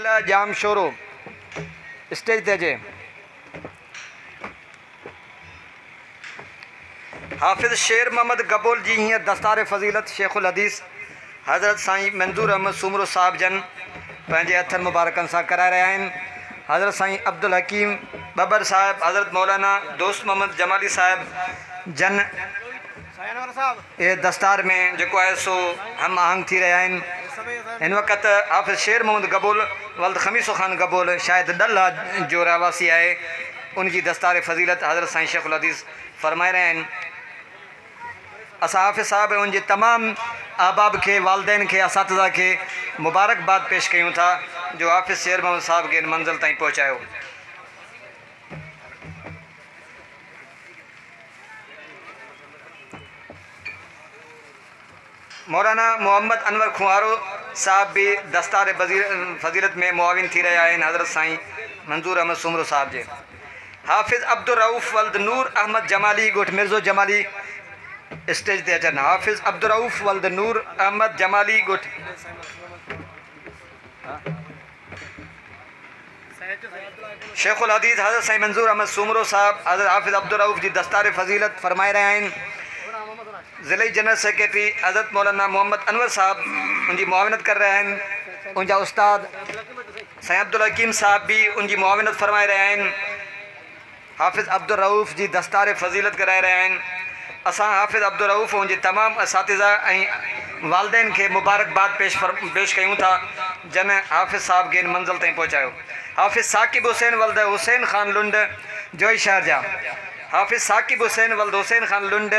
जाम sorrow stage ते अचे। हाफ़िज़ शेर मोहम्मद गबोल जी हींअर दस्तार फ़ज़ीलत शेखुल हदीस हज़रत साईं मंज़ूर अहमद सूमरो साहिब जन पंहिंजे हथनि मुबारकनि सां कराए रहिया आहिनि। हज़रत साईं अब्दुल हकीम बबर साहिब, हज़रत मौलाना दोस्त मोहम्मद जमाली साहिब जन ये दस्तार में जेको आहे सो हम आहंग थी रहिया आहिनि। हिन वक़्तु हाफ़िज़ शेर मोहम्मद गबोल वल्द ख़मीसो ख़ान गबोल शायदि डल्ला जो रहवासी आहे, उनजी दस्तार फ़ज़ीलत हज़रत साईं शेखुल हदीस फ़रमाए रहिया आहिनि। असां हाफ़िज़ साहब ऐं उनजे तमामु अहबाब खे, वालदेन खे, असातिज़ा खे मुबारकबाद पेश कयूं था जो हाफ़िज़ शेर मोहम्मद साहब खे इन मंज़िल ताईं पहुचायो। मौलाना मोहम्मद अनवर खुआरो साहब भी दस्तार फ़ज़ीलत में मुआविन थी रहिया आहिनि हज़रत साईं मंज़ूर अहमद सूमरो साहिब जे। हाफ़िज़ अब्दुल रऊफ़ वल्द नूर अहमद जमाली ॻोठ मिर्ज़ो जमाली स्टेज ते अचनि। हाफ़िज़ अब्दुल रऊफ़ वल्द नूर अहमद जमाली ॻोठ शेखुल हदीस हज़रत साईं मंज़ूर अहमद सूमरो साहिब हज़रत हाफ़िज़ अब्दुल रऊफ़ जी दस्तार फ़ज़ीलत फ़रमाए रहिया आहिनि। ज़िले जनरल सेक्रेटरी हज़रत मौलाना मोहम्मद अनवर साहब उनकी मुआविनत कर रहे हैं। उनजा उस्ताद साईं अब्दुल हकीम साहब भी उनकी मुआविनत फ़रमाए रहिया आहिनि। हाफ़िज़ अब्दुल रऊफ़ जी दस्तार फ़ज़ीलत कराए रहिया आहिनि। असां हाफ़िज़ अब्दुल रऊफ़ उनजे तमामु असातिज़ा ऐं वालदेन खे मुबारकबाद पेश कयूं था जन हाफ़िज़ साहब खे इन मंज़िल ताईं पहुचायो। हाफ़िज़ साकिब हुसैन वल्द हुसैन ख़ान लुंड जोई शहर जा। हाफ़िज़ साकिब हुसैन वल्द हुसैन ख़ान लुंड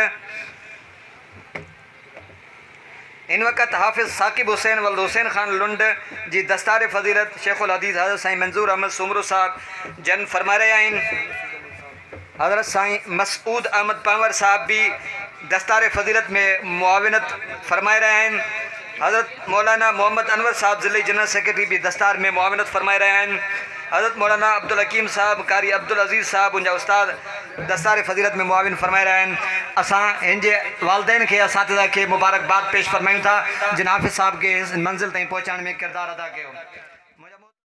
इन वक़्तु हाफ़िज़ साकिब हुसैन वल्द हुसैन ख़ान लुंड जी दस्तार फ़ज़ीलत शेखुल हदीस हज़रत साईं मंज़ूर अहमद सूमरो साहिब जन फ़रमाए रहिया आहिनि। हज़रत साईं मसूद अहमद पंवर साहब भी दस्तार फ़ज़ीलत में मुआविनत फ़रमाए रहिया आहिनि। हज़रत मौलाना मोहम्मद अनवर साहब ज़िले जनरल सेक्रेटरी भी दस्तार में मुआविनत फ़रमाए रहिया आहिनि। हज़रत मौलाना अब्दुल हकीम साहब, कारी अब्दुल अज़ीज़ साहब उनजा उस्ताद दस्तार फ़ज़ीलत में मुआविन फ़रमाए रहिया आहिनि। असां हिन जे वालदेन खे, असातिज़ा खे मुबारकबाद पेश फ़रमायूं था जिन हाफ़िज़ साहब खे मंज़िल ताईं पहुचाइण में किरदारु अदा कयो।